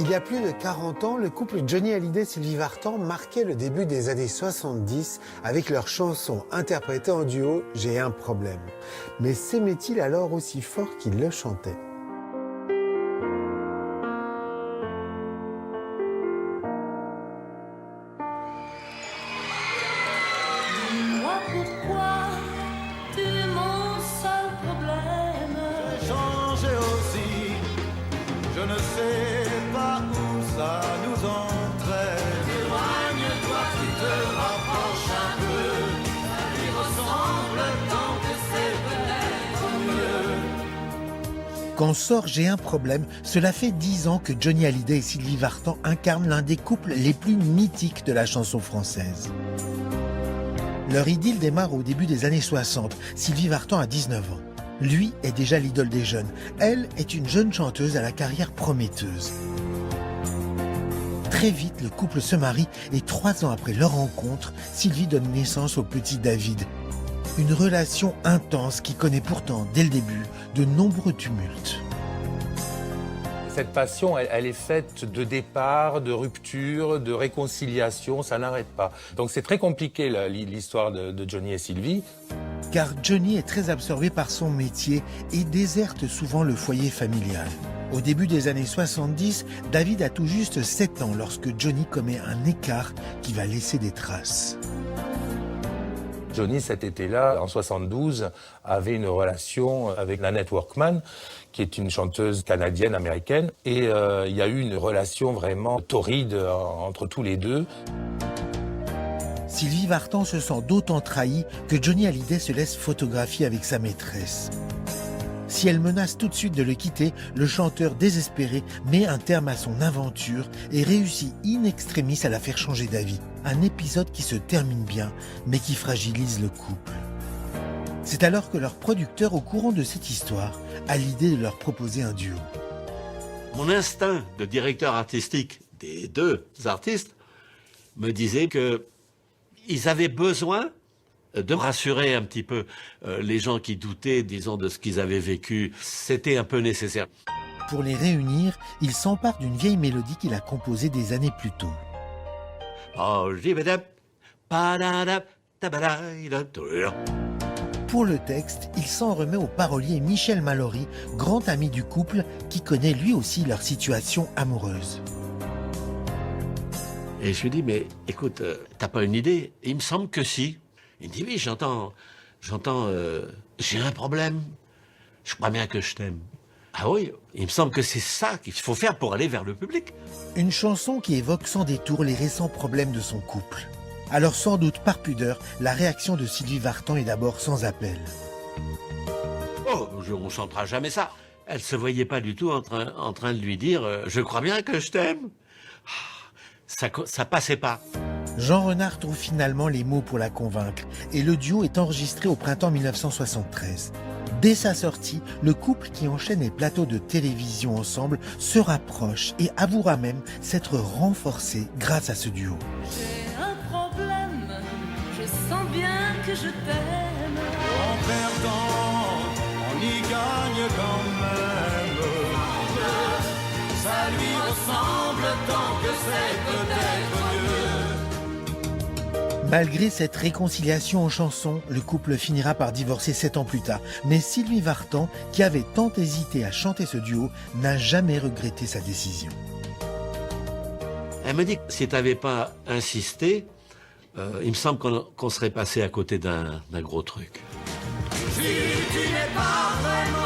Il y a plus de 40 ans, le couple Johnny Hallyday et Sylvie Vartan marquait le début des années 70 avec leur chanson interprétée en duo « J'ai un problème ». Mais s'aimait-il alors aussi fort qu'ils le chantaient ? Dis-moi pourquoi tu es mon seul problème. J'ai changé aussi, je ne sais pas où ça nous entraîne. Éloigne-toi, tu te rapproches un peu. Ça lui ressemble tant que c'est peut-être mieux. Quand sort J'ai un problème, cela fait 10 ans que Johnny Hallyday et Sylvie Vartan incarnent l'un des couples les plus mythiques de la chanson française. Leur idylle démarre au début des années 60. Sylvie Vartan a 19 ans. Lui est déjà l'idole des jeunes. Elle est une jeune chanteuse à la carrière prometteuse. Très vite, le couple se marie et 3 ans après leur rencontre, Sylvie donne naissance au petit David. Une relation intense qui connaît pourtant, dès le début, de nombreux tumultes. Cette passion, elle est faite de départ, de rupture, de réconciliation, ça n'arrête pas. Donc c'est très compliqué l'histoire de Johnny et Sylvie. Car Johnny est très absorbé par son métier et déserte souvent le foyer familial. Au début des années 70, David a tout juste 7 ans lorsque Johnny commet un écart qui va laisser des traces. Johnny, cet été-là, en 72, avait une relation avec Nanette Workman, qui est une chanteuse canadienne-américaine. Et il y a eu une relation vraiment torride entre tous les deux. Sylvie Vartan se sent d'autant trahie que Johnny Hallyday se laisse photographier avec sa maîtresse. Si elle menace tout de suite de le quitter, le chanteur désespéré met un terme à son aventure et réussit in extremis à la faire changer d'avis. Un épisode qui se termine bien, mais qui fragilise le couple. C'est alors que leur producteur, au courant de cette histoire, a l'idée de leur proposer un duo. Mon instinct de directeur artistique des deux artistes me disait que ils avaient besoin de rassurer un petit peu les gens qui doutaient, disons, de ce qu'ils avaient vécu. C'était un peu nécessaire. Pour les réunir, il s'empare d'une vieille mélodie qu'il a composée des années plus tôt. Pour le texte, il s'en remet au parolier Michel Mallory, grand ami du couple, qui connaît lui aussi leur situation amoureuse. Et je lui dis, mais écoute, t'as pas une idée? Il me semble que si. Il me dit, oui, j'entends, j'ai un problème. Je crois bien que je t'aime. Ah oui, il me semble que c'est ça qu'il faut faire pour aller vers le public. Une chanson qui évoque sans détour les récents problèmes de son couple. Alors sans doute par pudeur, la réaction de Sylvie Vartan est d'abord sans appel. Oh, on chantera jamais ça. Elle se voyait pas du tout en train de lui dire, je crois bien que je t'aime. Ça passait pas. Jean Renard trouve finalement les mots pour la convaincre et le duo est enregistré au printemps 1973. Dès sa sortie, le couple qui enchaîne les plateaux de télévision ensemble se rapproche et avouera même s'être renforcé grâce à ce duo. J'ai un problème, je sens bien que je t'aime. En perdant, on y gagne quand même. Ça lui ressemble tant que c'est peut-être mieux. Malgré cette réconciliation en chanson, le couple finira par divorcer 7 ans plus tard. Mais Sylvie Vartan, qui avait tant hésité à chanter ce duo, n'a jamais regretté sa décision. Elle me dit que si t'avais pas insisté, il me semble qu'on serait passé à côté d'un gros truc. Si tu n'es pas vraiment